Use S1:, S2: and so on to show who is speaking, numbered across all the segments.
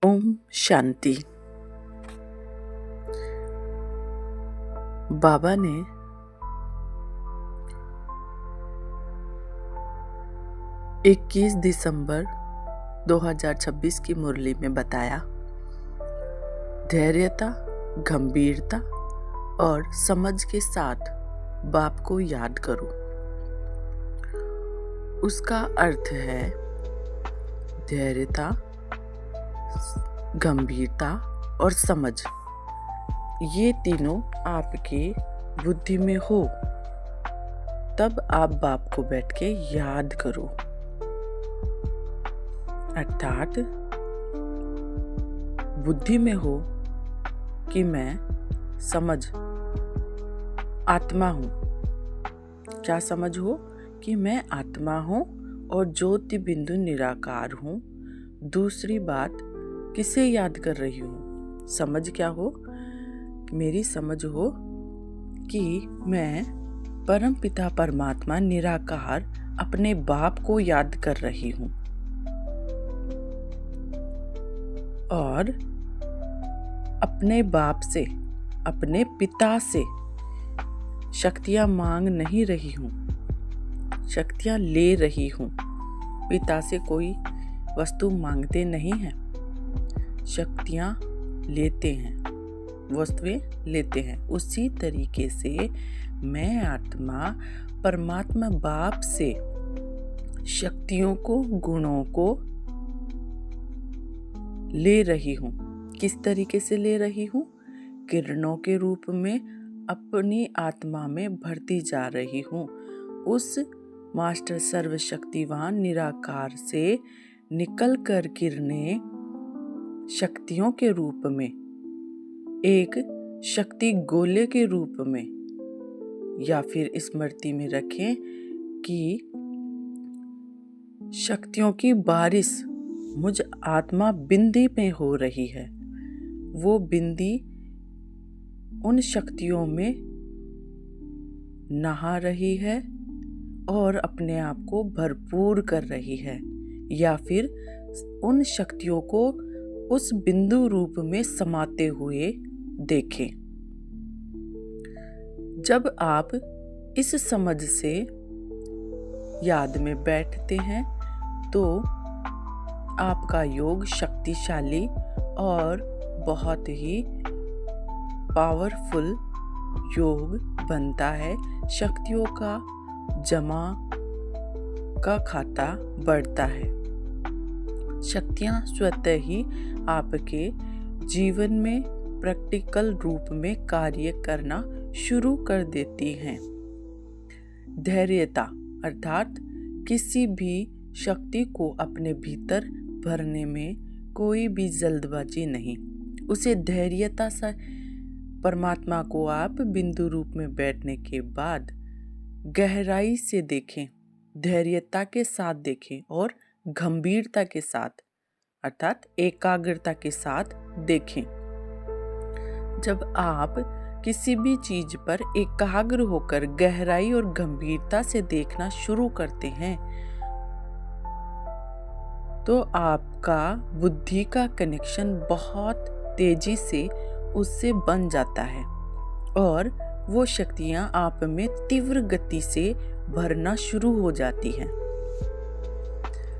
S1: ओम शांति। बाबा ने इक्कीस दिसंबर 2026 की मुरली में बताया, धैर्यता, गंभीरता और समझ के साथ बाप को याद करो। उसका अर्थ है धैर्यता, गंभीरता और समझ, ये तीनों आपके बुद्धि में हो तब आप बाप को बैठ के याद करो। अर्थात बुद्धि में हो कि मैं समझ आत्मा हूँ। क्या समझ हो कि मैं आत्मा हूँ और ज्योति बिंदु निराकार हूँ। दूसरी बात, किसे याद कर रही हूँ? समझ क्या हो? मेरी समझ हो कि मैं परम पिता परमात्मा निराकार अपने बाप को याद कर रही हूँ और अपने बाप से, अपने पिता से शक्तियाँ मांग नहीं रही हूँ, शक्तियाँ ले रही हूँ। पिता से कोई वस्तु मांगते नहीं हैं, शक्तियाँ लेते हैं, वस्तुएं लेते हैं। उसी तरीके से मैं आत्मा परमात्मा बाप से शक्तियों को, गुणों को ले रही हूँ। किस तरीके से ले रही हूँ? किरणों के रूप में अपनी आत्मा में भरती जा रही हूँ। उस मास्टर सर्वशक्तिवान निराकार से निकल कर किरणें शक्तियों के रूप में, एक शक्ति गोले के रूप में, या फिर स्मृति में रखें कि शक्तियों की बारिश मुझ आत्मा बिंदी में हो रही है। वो बिंदी उन शक्तियों में नहा रही है और अपने आप को भरपूर कर रही है, या फिर उन शक्तियों को उस बिंदु रूप में समाते हुए देखें। जब आप इस समझ से याद में बैठते हैं तो आपका योग शक्तिशाली और बहुत ही पावरफुल योग बनता है। शक्तियों का जमा का खाता बढ़ता है। शक्तियाँ स्वतः ही आपके जीवन में प्रैक्टिकल रूप में कार्य करना शुरू कर देती हैं। धैर्यता अर्थात किसी भी शक्ति को अपने भीतर भरने में कोई भी जल्दबाजी नहीं। उसे धैर्यता से परमात्मा को आप बिंदु रूप में बैठने के बाद गहराई से देखें, धैर्यता के साथ देखें और गंभीरता के साथ अर्थात एकाग्रता के साथ देखें। जब आप किसी भी चीज पर एकाग्र होकर गहराई और गंभीरता से देखना शुरू करते हैं तो आपका बुद्धि का कनेक्शन बहुत तेजी से उससे बन जाता है और वो शक्तियां आप में तीव्र गति से भरना शुरू हो जाती हैं।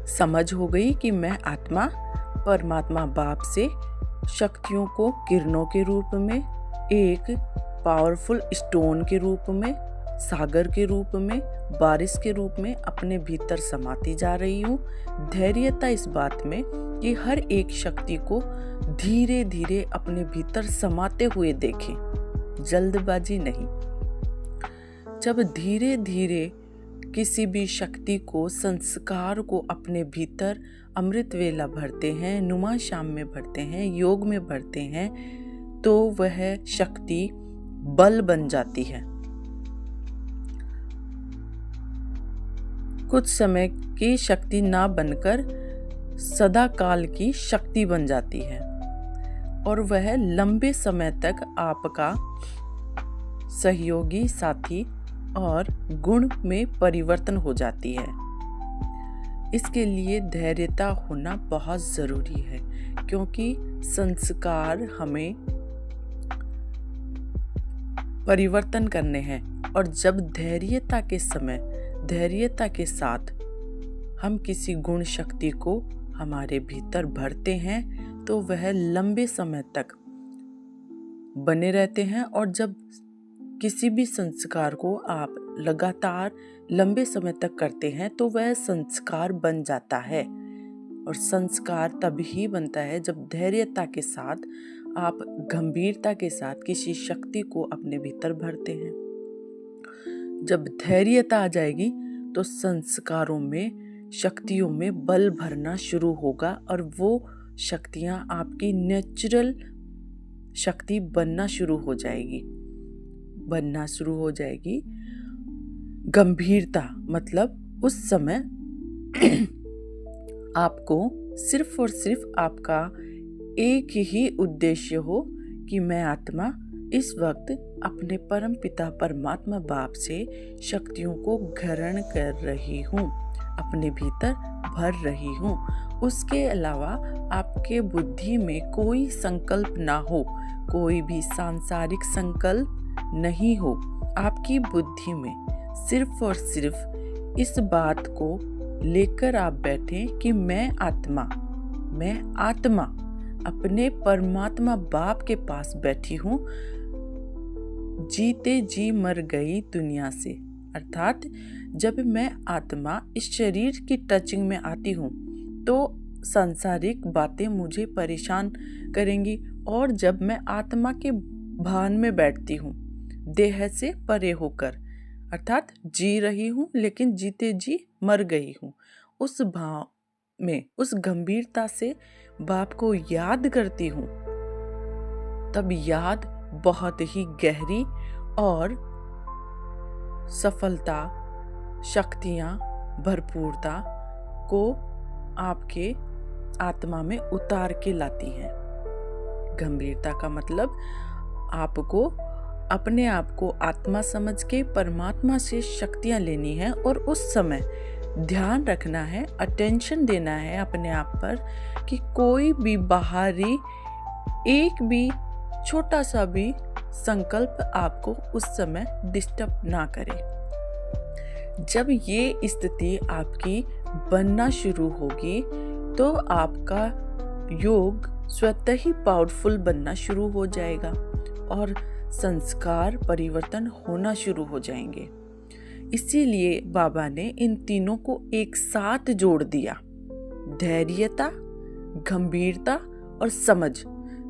S1: समझ हो गई कि मैं आत्मा परमात्मा बाप से शक्तियों को किरणों के रूप में, एक पावरफुल स्टोन के रूप में, सागर के रूप में, बारिश के रूप में अपने भीतर समाती जा रही हूँ। धैर्यता इस बात में कि हर एक शक्ति को धीरे धीरे अपने भीतर समाते हुए देखें, जल्दबाजी नहीं। जब धीरे धीरे किसी भी शक्ति को, संस्कार को अपने भीतर अमृत वेला भरते हैं, नुमा शाम में भरते हैं, योग में भरते हैं, तो वह शक्ति बल बन जाती है। कुछ समय की शक्ति ना बनकर सदा काल की शक्ति बन जाती है और वह लंबे समय तक आपका सहयोगी, साथी और गुण में परिवर्तन हो जाती है। इसके लिए धैर्यता होना बहुत ज़रूरी है, क्योंकि संस्कार हमें परिवर्तन करने हैं। और जब धैर्यता के साथ हम किसी गुण शक्ति को हमारे भीतर भरते हैं तो वह लंबे समय तक बने रहते हैं। और जब किसी भी संस्कार को आप लगातार लंबे समय तक करते हैं तो वह संस्कार बन जाता है। और संस्कार तभी बनता है जब धैर्यता के साथ आप गंभीरता के साथ किसी शक्ति को अपने भीतर भरते हैं। जब धैर्यता आ जाएगी तो संस्कारों में, शक्तियों में बल भरना शुरू होगा और वो शक्तियां आपकी नेचुरल शक्ति बनना शुरू हो जाएगी। गंभीरता मतलब उस समय आपको सिर्फ और सिर्फ आपका एक ही उद्देश्य हो कि मैं आत्मा इस वक्त अपने परम पिता परमात्मा बाप से शक्तियों को ग्रहण कर रही हूँ, अपने भीतर भर रही हूँ। उसके अलावा आपके बुद्धि में कोई संकल्प ना हो, कोई भी सांसारिक संकल्प नहीं हो। आपकी बुद्धि में सिर्फ और सिर्फ इस बात को लेकर आप बैठें कि मैं आत्मा अपने परमात्मा बाप के पास बैठी हूँ, जीते जी मर गई दुनिया से। अर्थात जब मैं आत्मा इस शरीर की टचिंग में आती हूँ तो सांसारिक बातें मुझे परेशान करेंगी, और जब मैं आत्मा के भान में बैठती हूँ देह से परे होकर, अर्थात जी रही हूँ लेकिन जीते जी मर गई हूँ, उस भाव में, उस गंभीरता से बाप को याद करती हूँ, तब याद बहुत ही गहरी और सफलता, शक्तियाँ, भरपूरता को आपके आत्मा में उतार के लाती हैं। गंभीरता का मतलब आपको अपने आप को आत्मा समझ के परमात्मा से शक्तियाँ लेनी है और उस समय ध्यान रखना है, अटेंशन देना है अपने आप पर कि कोई भी बाहरी एक भी छोटा सा भी संकल्प आपको उस समय डिस्टर्ब ना करे। जब ये स्थिति आपकी बनना शुरू होगी तो आपका योग स्वतः ही पावरफुल बनना शुरू हो जाएगा और संस्कार परिवर्तन होना शुरू हो जाएंगे। इसीलिए बाबा ने इन तीनों को एक साथ जोड़ दिया, धैर्यता, गंभीरता और समझ।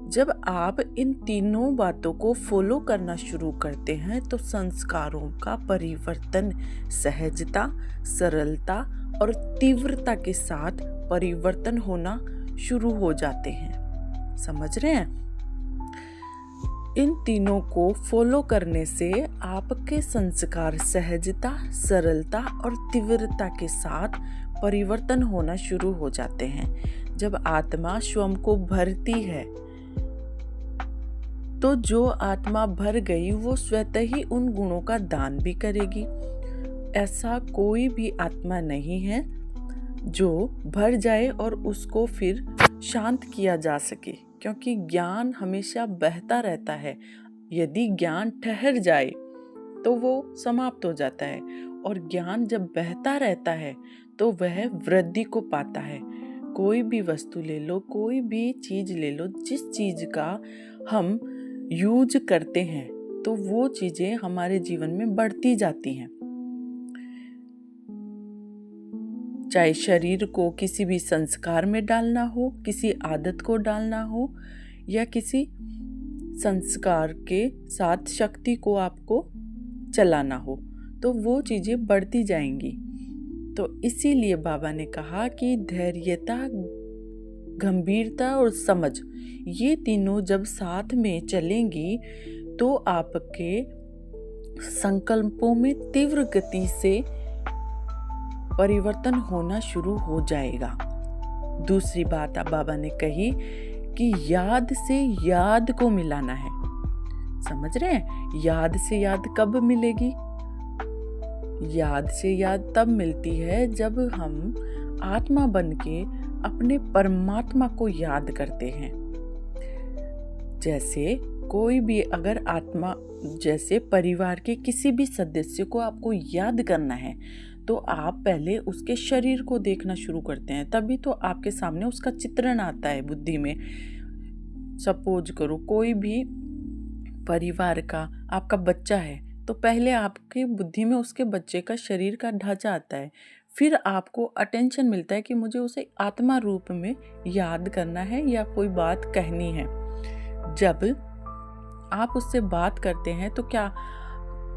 S1: जब आप इन तीनों बातों को फॉलो करना शुरू करते हैं तो संस्कारों का परिवर्तन सहजता, सरलता और तीव्रता के साथ परिवर्तन होना शुरू हो जाते हैं। समझ रहे हैं? इन तीनों को फॉलो करने से आपके संस्कार सहजता, सरलता और तीव्रता के साथ परिवर्तन होना शुरू हो जाते हैं। जब आत्मा स्वयं को भरती है तो जो आत्मा भर गई वो स्वतः ही उन गुणों का दान भी करेगी। ऐसा कोई भी आत्मा नहीं है जो भर जाए और उसको फिर शांत किया जा सके, क्योंकि ज्ञान हमेशा बहता रहता है। यदि ज्ञान ठहर जाए तो वो समाप्त हो जाता है, और ज्ञान जब बहता रहता है तो वह वृद्धि को पाता है। कोई भी वस्तु ले लो, कोई भी चीज ले लो, जिस चीज का हम यूज करते हैं तो वो चीजें हमारे जीवन में बढ़ती जाती हैं। चाहे शरीर को किसी भी संस्कार में डालना हो, किसी आदत को डालना हो, या किसी संस्कार के साथ शक्ति को आपको चलाना हो, तो वो चीजें बढ़ती जाएंगी। तो इसीलिए बाबा ने कहा कि धैर्यता, गंभीरता और समझ, ये तीनों जब साथ में चलेंगी तो आपके संकल्पों में तीव्र गति से परिवर्तन होना शुरू हो जाएगा। दूसरी बात बाबा ने कही कि याद से याद को मिलाना है। समझ रहे हैं? याद से याद कब मिलेगी? याद से याद तब मिलती है जब हम आत्मा बन के अपने परमात्मा को याद करते हैं। जैसे कोई भी अगर आत्मा, जैसे परिवार के किसी भी सदस्य को आपको याद करना है तो आप पहले उसके शरीर को देखना शुरू करते हैं, तभी तो आपके सामने उसका चित्रण आता है बुद्धि में। सपोज करो कोई भी परिवार का आपका बच्चा है तो पहले आपके बुद्धि में उसके बच्चे का शरीर का ढांचा आता है, फिर आपको अटेंशन मिलता है कि मुझे उसे आत्मा रूप में याद करना है या कोई बात कहनी है। जब आप उससे बात करते हैं तो क्या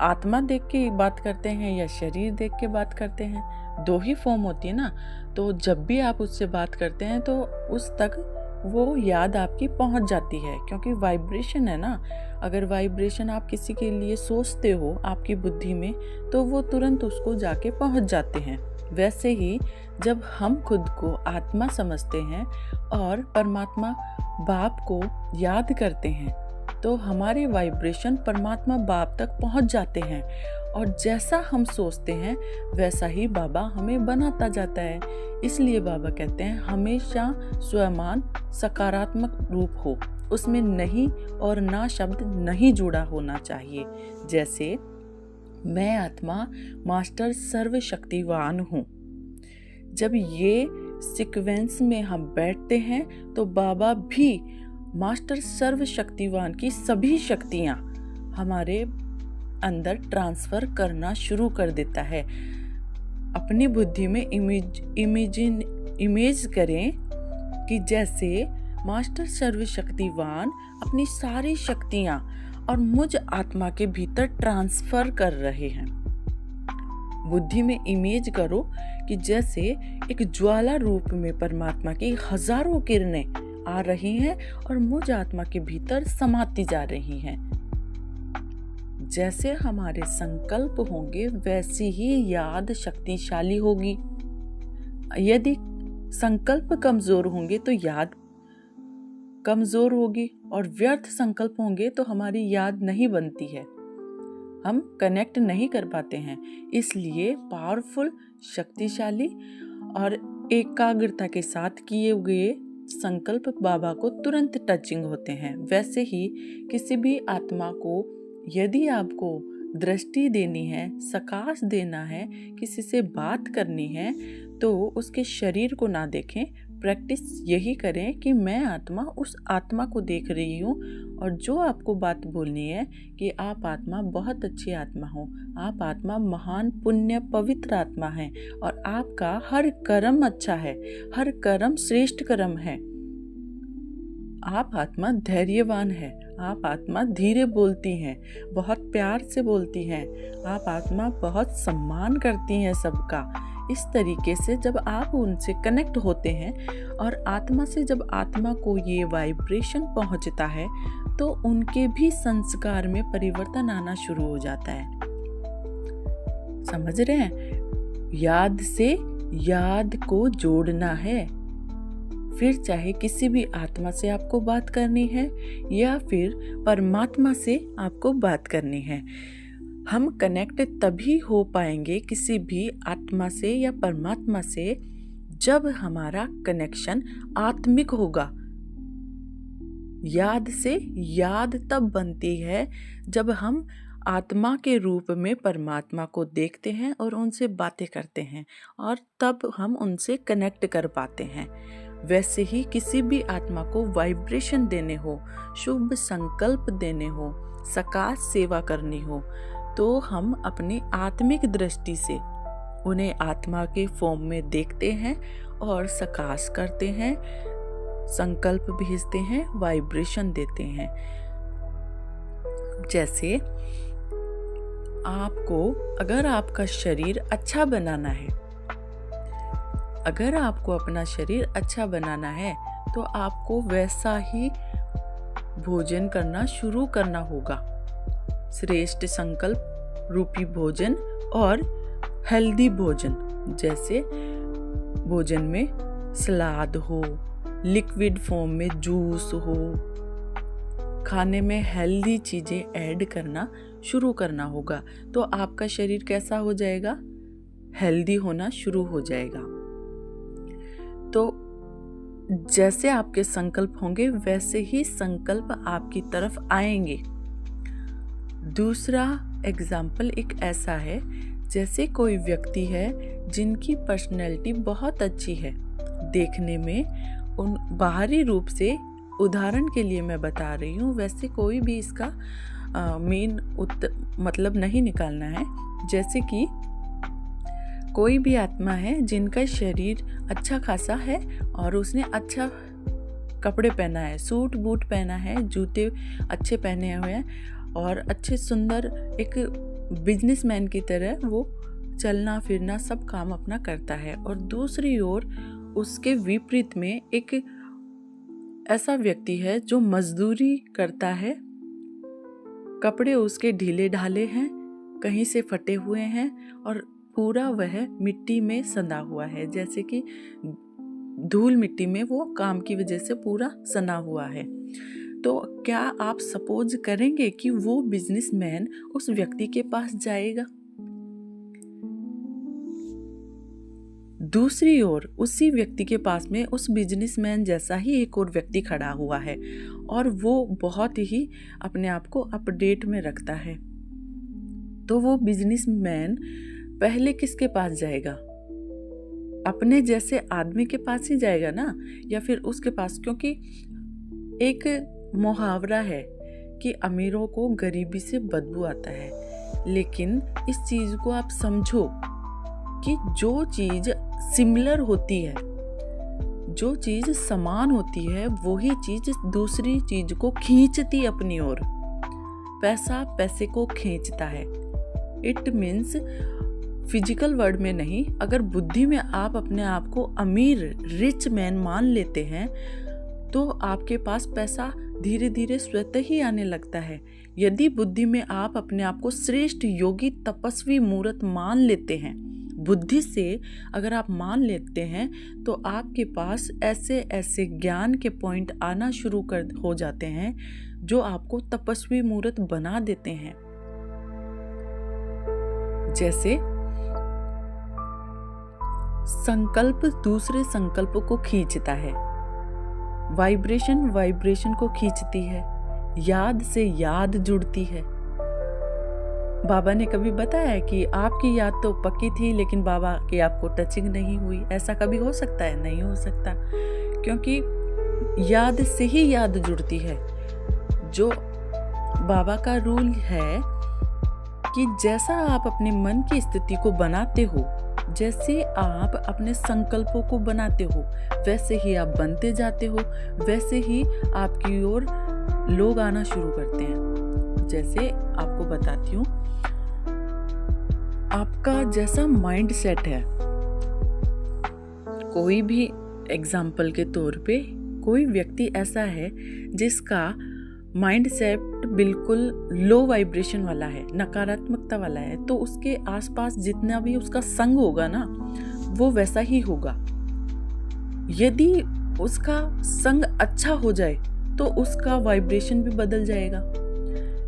S1: आत्मा देख के बात करते हैं या शरीर देख के बात करते हैं? दो ही फॉर्म होती है ना। तो जब भी आप उससे बात करते हैं तो उस तक वो याद आपकी पहुंच जाती है, क्योंकि वाइब्रेशन है ना। अगर वाइब्रेशन आप किसी के लिए सोचते हो आपकी बुद्धि में तो वो तुरंत उसको जाके पहुंच जाते हैं। वैसे ही जब हम खुद को आत्मा समझते हैं और परमात्मा बाप को याद करते हैं तो हमारे वाइब्रेशन परमात्मा बाप तक पहुंच जाते हैं, और जैसा हम सोचते हैं वैसा ही बाबा हमें बनाता जाता है। इसलिए बाबा कहते हैं हमेशा स्वयं सकारात्मक रूप हो, उसमें नहीं और ना शब्द नहीं जुड़ा होना चाहिए। जैसे मैं आत्मा मास्टर सर्वशक्तिवान हूँ। जब ये सीक्वेंस में हम बैठते हैं तो बाबा भी मास्टर सर्वशक्तिवान की सभी शक्तियाँ हमारे अंदर ट्रांसफर करना शुरू कर देता है। अपनी बुद्धि में इमेज करें कि जैसे मास्टर सर्वशक्तिवान अपनी सारी शक्तियाँ और मुझ आत्मा के भीतर ट्रांसफर कर रहे हैं। बुद्धि में इमेज करो कि जैसे एक ज्वाला रूप में परमात्मा की हजारों किरणें आ रही हैं और मुझ आत्मा के भीतर समाती जा रही हैं। जैसे हमारे संकल्प होंगे वैसी ही याद शक्तिशाली होगी। यदि संकल्प कमजोर होंगे तो याद कमजोर होगी, और व्यर्थ संकल्प होंगे तो हमारी याद नहीं बनती है, हम कनेक्ट नहीं कर पाते हैं। इसलिए पावरफुल, शक्तिशाली और एकाग्रता के साथ किए हुए संकल्प बाबा को तुरंत टचिंग होते हैं। वैसे ही किसी भी आत्मा को यदि आपको दृष्टि देनी है, सकाश देना है, किसी से बात करनी है तो उसके शरीर को ना देखें। प्रैक्टिस यही करें कि मैं आत्मा उस आत्मा को देख रही हूँ, और जो आपको बात बोलनी है कि आप आत्मा बहुत अच्छी आत्मा हो, आप आत्मा महान पुण्य पवित्र आत्मा है, और आपका हर कर्म अच्छा है, हर कर्म श्रेष्ठ कर्म है। आप आत्मा धैर्यवान है, आप आत्मा धीरे बोलती हैं, बहुत प्यार से बोलती हैं, आप आत्मा बहुत सम्मान करती हैं सबका। इस तरीके से जब आप उनसे कनेक्ट होते हैं और आत्मा से जब आत्मा को ये वाइब्रेशन पहुंचता है तो उनके भी संस्कार में परिवर्तन आना शुरू हो जाता है। समझ रहे हैं? याद से याद को जोड़ना है। फिर चाहे किसी भी आत्मा से आपको बात करनी है या फिर परमात्मा से आपको बात करनी है, हम कनेक्ट तभी हो पाएंगे किसी भी आत्मा से या परमात्मा से जब हमारा कनेक्शन आत्मिक होगा। याद से याद तब बनती है जब हम आत्मा के रूप में परमात्मा को देखते हैं और उनसे बातें करते हैं, और तब हम उनसे कनेक्ट कर पाते हैं। वैसे ही किसी भी आत्मा को वाइब्रेशन देने हो, शुभ संकल्प देने हो, सकाश सेवा करनी हो, तो हम अपनी आत्मिक दृष्टि से उन्हें आत्मा के फॉर्म में देखते हैं और सकाश करते हैं, संकल्प भेजते हैं, वाइब्रेशन देते हैं। जैसे आपको अगर आपका शरीर अच्छा बनाना है, अगर आपको अपना शरीर अच्छा बनाना है तो आपको वैसा ही भोजन करना शुरू करना होगा। श्रेष्ठ संकल्प रूपी भोजन और हेल्दी भोजन, जैसे भोजन में सलाद हो, लिक्विड फॉर्म में जूस हो, खाने में हेल्दी चीजें ऐड करना शुरू करना होगा। तो आपका शरीर कैसा हो जाएगा? हेल्दी होना शुरू हो जाएगा। तो जैसे आपके संकल्प होंगे वैसे ही संकल्प आपकी तरफ आएंगे। दूसरा एग्जाम्पल एक ऐसा है, जैसे कोई व्यक्ति है जिनकी पर्सनैलिटी बहुत अच्छी है देखने में, उन बाहरी रूप से, उदाहरण के लिए मैं बता रही हूँ, वैसे कोई भी इसका मेन मतलब नहीं निकालना है। जैसे कि कोई भी आत्मा है जिनका शरीर अच्छा खासा है और उसने अच्छा कपड़े पहना है, सूट बूट पहना है, जूते अच्छे पहने हुए हैं और अच्छे सुंदर एक बिजनेसमैन की तरह वो चलना फिरना सब काम अपना करता है। और दूसरी ओर उसके विपरीत में एक ऐसा व्यक्ति है जो मजदूरी करता है, कपड़े उसके ढीले ढाले हैं, कहीं से फटे हुए हैं और पूरा वह मिट्टी में सना हुआ है, जैसे कि धूल मिट्टी में वो काम की वजह से पूरा सना हुआ है। तो क्या आप सपोज करेंगे कि वो बिजनेसमैन उस व्यक्ति के पास जाएगा? दूसरी ओर उसी व्यक्ति के पास में उस बिजनेसमैन जैसा ही एक और व्यक्ति खड़ा हुआ है और वो बहुत ही अपने आप को अपडेट में रखता है। तो वो बिजनेसमैन पहले किसके पास जाएगा? अपने जैसे आदमी के पास ही जाएगा ना, या फिर उसके पास? क्योंकि एक मुहावरा है कि अमीरों को गरीबी से बदबू आता है, लेकिन इस चीज को आप समझो कि जो चीज सिमिलर होती है, जो चीज समान होती है, वही चीज दूसरी चीज को खींचती अपनी ओर। पैसा पैसे को खींचता है। इट मीन्स फिजिकल वर्ड में नहीं, अगर बुद्धि में आप अपने आप को अमीर रिच मैन मान लेते हैं तो आपके पास पैसा धीरे धीरे स्वतः ही आने लगता है। यदि बुद्धि में आप अपने आप को श्रेष्ठ योगी तपस्वी मूर्त मान लेते हैं, बुद्धि से अगर आप मान लेते हैं, तो आपके पास ऐसे ऐसे ज्ञान के पॉइंट आना शुरू हो जाते हैं जो आपको तपस्वी मूर्त बना देते हैं। जैसे संकल्प दूसरे संकल्प को खींचता है, वाइब्रेशन को खींचती है, याद से याद जुड़ती है। बाबा ने कभी बताया कि आपकी याद तो पक्की थी लेकिन बाबा की आपको टचिंग नहीं हुई। ऐसा कभी हो सकता है? नहीं हो सकता, क्योंकि याद से ही याद जुड़ती है। जो बाबा का रूल है कि जैसा आप अपने मन की स्थिति को बनाते हो, जैसे आप अपने संकल्पों को बनाते हो, वैसे ही आप बनते जाते हो, वैसे ही आपकी ओर लोग आना शुरू करते हैं। जैसे आपको बताती हूँ, आपका जैसा माइंड सेट है, कोई भी एग्जाम्पल के तौर पे कोई व्यक्ति ऐसा है जिसका माइंड सेट बिल्कुल लो वाइब्रेशन वाला है, नकारात्मकता वाला है, तो उसके आसपास जितना भी उसका संग होगा ना, वो वैसा ही होगा। यदि उसका संग अच्छा हो जाए तो उसका वाइब्रेशन भी बदल जाएगा।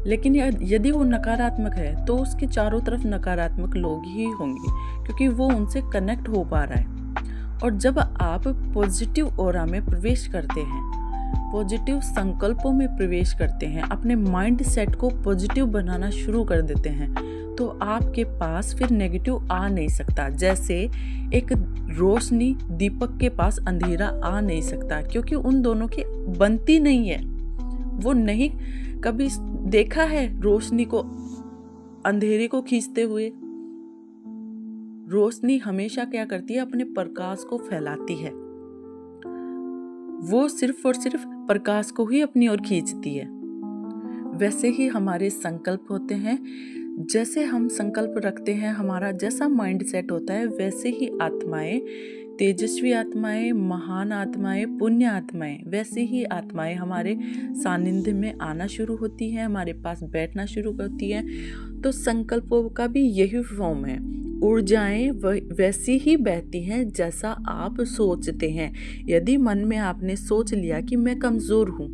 S1: लेकिन यदि वो नकारात्मक है तो उसके चारों तरफ नकारात्मक लोग ही होंगे, क्योंकि वो उनसे कनेक्ट हो पा रहा है। और जब आप पॉजिटिव ऑरा में प्रवेश करते हैं, पॉजिटिव संकल्पों में प्रवेश करते हैं, अपने माइंड सेट को पॉजिटिव बनाना शुरू कर देते हैं, तो आपके पास फिर नेगेटिव आ नहीं सकता। जैसे एक रोशनी दीपक के पास अंधेरा आ नहीं सकता, क्योंकि उन दोनों की बनती नहीं है। वो नहीं कभी देखा है रोशनी को अंधेरे को खींचते हुए? रोशनी हमेशा क्या करती है? अपने प्रकाश को फैलाती है। वो सिर्फ और सिर्फ प्रकाश को ही अपनी ओर खींचती है। वैसे ही हमारे संकल्प होते हैं। जैसे हम संकल्प रखते हैं, हमारा जैसा माइंड सेट होता है, वैसे ही आत्माएं, तेजस्वी आत्माएं, महान आत्माएं, पुण्य आत्माएं, वैसे ही आत्माएं हमारे सानिध्य में आना शुरू होती हैं, हमारे पास बैठना शुरू करती हैं। तो संकल्पों का भी यही फॉर्म है। ऊर्जाएं वैसी ही बहती हैं जैसा आप सोचते हैं। यदि मन में आपने सोच लिया कि मैं कमज़ोर हूँ,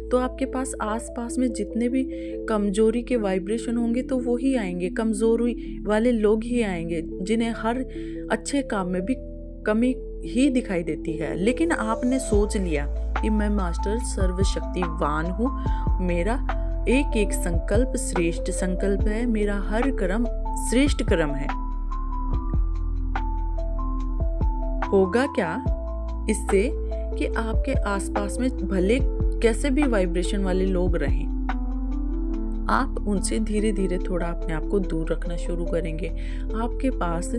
S1: तो आपके पास आसपास में जितने भी कमजोरी के वाइब्रेशन होंगे तो वो ही आएंगे, कमजोरी वाले लोग ही आएंगे, जिन्हें हर अच्छे काम में भी कमी ही दिखाई देती है, लेकिन आपने सोच लिया कि मैं मास्टर सर्वशक्तिवान हूँ, मेरा एक एक संकल्प श्रेष्ठ संकल्प है, मेरा हर कर्म श्रेष्ठ कर्म है। होगा क्या इससे कि आपके आसपास में भले कैसे भी वाइब्रेशन वाले लोग रहें, आप उनसे धीरे धीरे थोड़ा अपने आप को दूर रखना शुरू करेंगे। आपके पास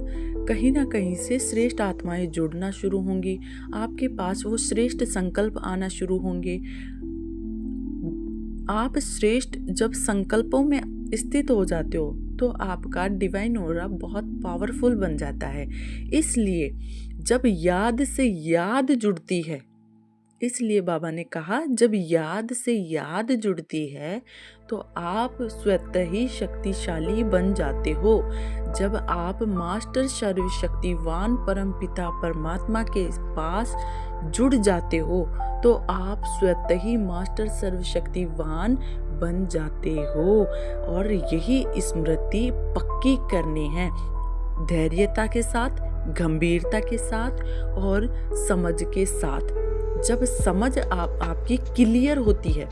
S1: कहीं ना कहीं से श्रेष्ठ आत्माएं जुड़ना शुरू होंगी, आपके पास वो श्रेष्ठ संकल्प आना शुरू होंगे। आप श्रेष्ठ जब संकल्पों में स्थित हो जाते हो तो आपका डिवाइन ऑरा बहुत पावरफुल बन जाता है। इसलिए जब याद से याद जुड़ती है, इसलिए बाबा ने कहा जब याद से याद जुड़ती है तो आप स्वतः ही शक्तिशाली बन जाते हो। जब आप मास्टर सर्वशक्तिवान परमपिता परमात्मा के पास जुड़ जाते हो तो आप स्वतः ही मास्टर सर्वशक्तिवान बन जाते हो। और यही स्मृति पक्की करनी है, धैर्यता के साथ, गंभीरता के साथ और समझ के साथ। जब समझ आपकी क्लियर होती है,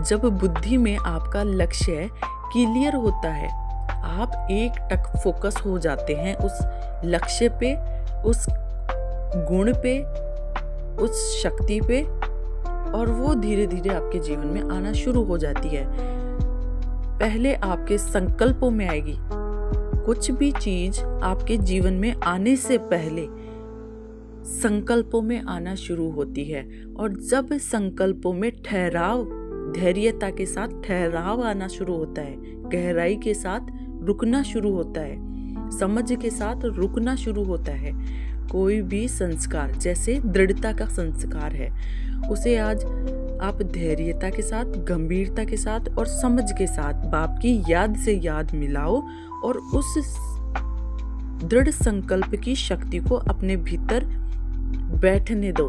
S1: जब बुद्धि में आपका लक्ष्य क्लियर होता है, आप एक टक फोकस हो जाते हैं उस लक्ष्य पे, उस गुण पे, उस शक्ति पे, और वो धीरे धीरे आपके जीवन में आना शुरू हो जाती है। पहले आपके संकल्पों में आएगी। कुछ भी चीज आपके जीवन में आने से पहले संकल्पों में आना शुरू होती है, और जब संकल्पों में ठहराव, धैर्यता के साथ ठहराव आना शुरू होता है, गहराई के साथ रुकना शुरू होता है, समझ के साथ रुकना शुरू होता है। कोई भी संस्कार, जैसे दृढ़ता का संस्कार है, उसे आज आप धैर्यता के साथ, गंभीरता के साथ और समझ के साथ बाप की याद से याद मिलाओ और उस दृढ़ संकल्प की शक्ति को अपने भीतर बैठने दो।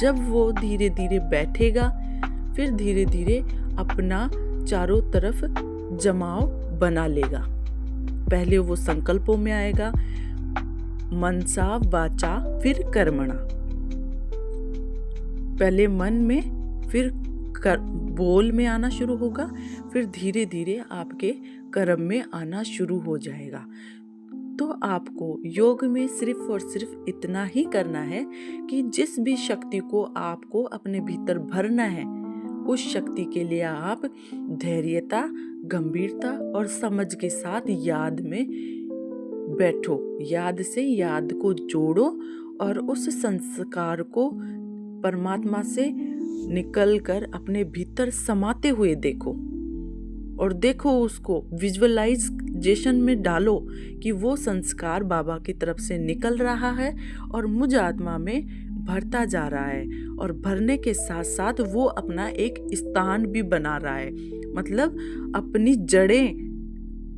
S1: जब वो धीरे धीरे बैठेगा, फिर धीरे धीरे अपना चारों तरफ जमाव बना लेगा। पहले वो संकल्पों में आएगा, मनसा वाचा फिर कर्मणा। पहले मन में, फिर बोल में आना शुरू होगा, फिर धीरे धीरे आपके कर्म में आना शुरू हो जाएगा। तो आपको योग में सिर्फ और सिर्फ इतना ही करना है कि जिस भी शक्ति को आपको अपने भीतर भरना है, उस शक्ति के लिए आप धैर्यता, गंभीरता और समझ के साथ याद में बैठो, याद से याद को जोड़ो और उस संस्कार को परमात्मा से निकलकर अपने भीतर समाते हुए देखो, और देखो उसको विजुअलाइजेशन में डालो कि वो संस्कार बाबा की तरफ से निकल रहा है और मुझ आत्मा में भरता जा रहा है, और भरने के साथ साथ वो अपना एक स्थान भी बना रहा है, मतलब अपनी जड़ें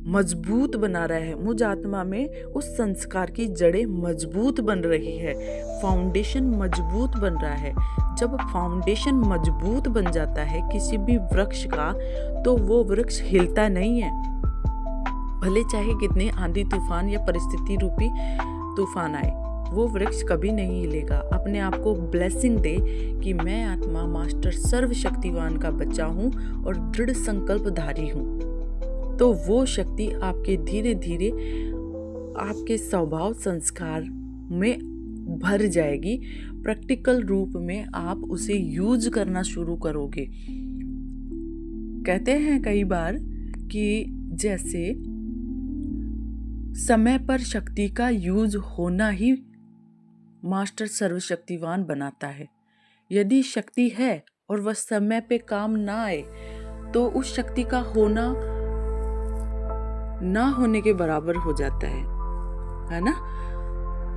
S1: मजबूत बना रहा है। मुझ आत्मा में उस संस्कार की जड़ें मजबूत बन रही है, फाउंडेशन मजबूत बन रहा है। जब फाउंडेशन मजबूत बन जाता है किसी भी वृक्ष का, तो वो वृक्ष हिलता नहीं है, भले चाहे कितने आंधी तूफान या परिस्थिति रूपी तूफान आए, वो वृक्ष कभी नहीं हिलेगा। अपने आप को ब्लेसिंग दे कि मैं आत्मा मास्टर सर्वशक्तिवान का बच्चा हूँ और दृढ़ संकल्पधारी हूँ, तो वो शक्ति आपके धीरे धीरे आपके स्वभाव संस्कार में भर जाएगी। प्रैक्टिकल रूप में आप उसे यूज करना शुरू करोगे। कहते हैं कई बार कि जैसे समय पर शक्ति का यूज होना ही मास्टर सर्वशक्तिवान बनाता है। यदि शक्ति है और वह समय पे काम ना आए, तो उस शक्ति का होना ना होने के बराबर हो जाता है ना?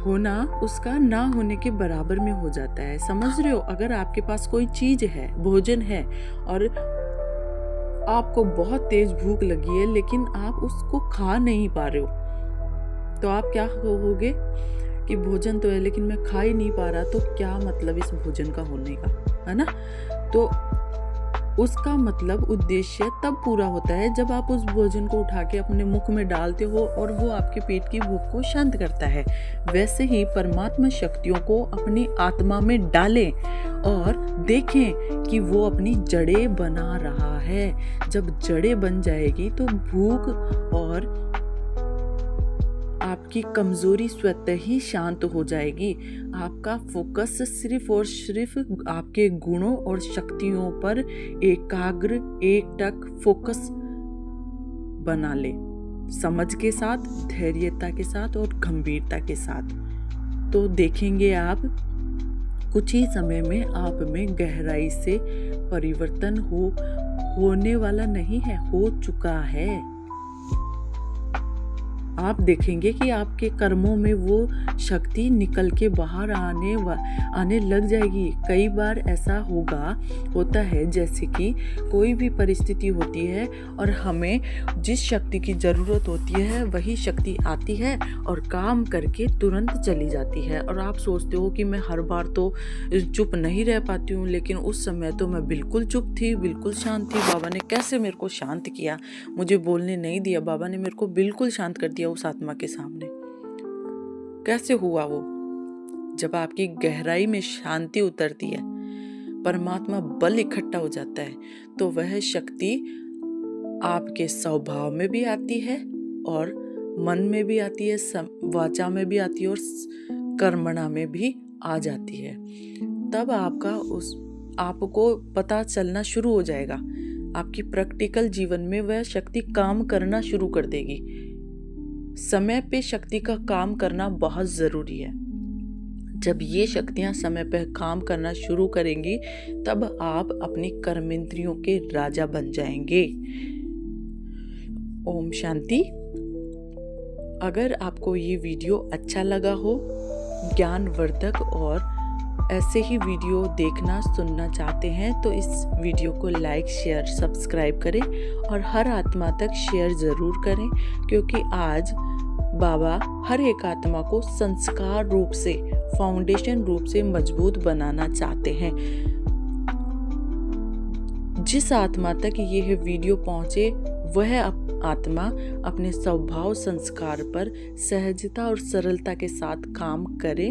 S1: होना उसका ना होने के बराबर में हो जाता है। समझ रहे हो? अगर आपके पास कोई चीज है, भोजन है, और आपको बहुत तेज भूख लगी है, लेकिन आप उसको खा नहीं पा रहे हो, तो आप क्या कहोगे कि भोजन तो है लेकिन मैं खा ही नहीं पा रहा, तो क्या मतलब इस भोजन का होने का, है ना? तो उसका मतलब उद्देश्य तब पूरा होता है जब आप उस भोजन को उठा के अपने मुख में डालते हो और वो आपके पेट की भूख को शांत करता है। वैसे ही परमात्मा शक्तियों को अपनी आत्मा में डालें और देखें कि वो अपनी जड़ें बना रहा है। जब जड़ें बन जाएगी तो भूख और आपकी कमजोरी स्वतः ही शांत हो जाएगी। आपका फोकस सिर्फ और सिर्फ आपके गुणों और शक्तियों पर एकाग्र एकटक फोकस बना ले, समझ के साथ, धैर्यता के साथ और गंभीरता के साथ। तो देखेंगे आप कुछ ही समय में आप में गहराई से परिवर्तन होने वाला नहीं है, हो चुका है। आप देखेंगे कि आपके कर्मों में वो शक्ति निकल के बाहर आने लग जाएगी। कई बार ऐसा होता है जैसे कि कोई भी परिस्थिति होती है और हमें जिस शक्ति की ज़रूरत होती है वही शक्ति आती है और काम करके तुरंत चली जाती है। और आप सोचते हो कि मैं हर बार तो चुप नहीं रह पाती हूँ, लेकिन उस समय तो मैं बिल्कुल चुप थी, बिल्कुल शांत थी। बाबा ने कैसे मेरे को शांत किया, मुझे बोलने नहीं दिया, बाबा ने मेरे को बिल्कुल शांत कर दिया उस आत्मा के सामने। कैसे हुआ वो? जब आपकी गहराई में शांति उतरती है, परमात्मा बल इकट्ठा हो जाता है, तो वह शक्ति आपके स्वभाव में भी आती है और मन में भी आती है, वाचा में भी आती है और कर्मणा में भी आ जाती है। तब आपको पता चलना शुरू हो जाएगा। आपकी प्रैक्टिकल जीवन में वह शक्ति काम करना शुरू कर देगी। समय पे शक्ति का काम करना बहुत ज़रूरी है। जब ये शक्तियाँ समय पे काम करना शुरू करेंगी तब आप अपनी कर्मेंद्रियों के राजा बन जाएंगे। ओम शांति। अगर आपको ये वीडियो अच्छा लगा हो, ज्ञानवर्धक और ऐसे ही वीडियो देखना सुनना चाहते हैं तो इस वीडियो को लाइक शेयर सब्सक्राइब करें और हर आत्मा तक शेयर ज़रूर करें, क्योंकि आज बाबा हर एक आत्मा को संस्कार रूप से, फाउंडेशन रूप से मजबूत बनाना चाहते हैं। जिस आत्मा तक यह वीडियो पहुंचे वह आत्मा अपने स्वभाव संस्कार पर सहजता और सरलता के साथ काम करे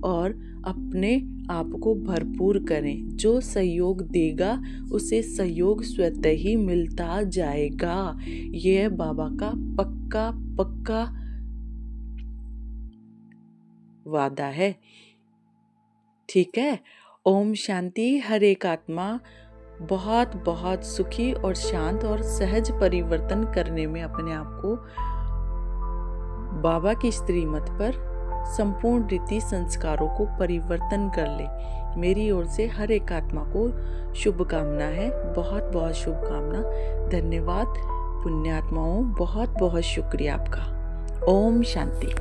S1: और अपने आप को भरपूर करें। जो सहयोग देगा उसे सहयोग स्वतः ही मिलता जाएगा। यह बाबा का पक्का वादा है। ठीक है। ओम शांति। हर एक आत्मा बहुत बहुत सुखी और शांत और सहज परिवर्तन करने में अपने आप को बाबा की श्रीमत पर संपूर्ण रीति संस्कारों को परिवर्तन कर ले। मेरी ओर से हर एक आत्मा को शुभकामना है, बहुत बहुत शुभकामना। धन्यवाद पुण्यात्माओं, बहुत बहुत शुक्रिया आपका। ओम शांति।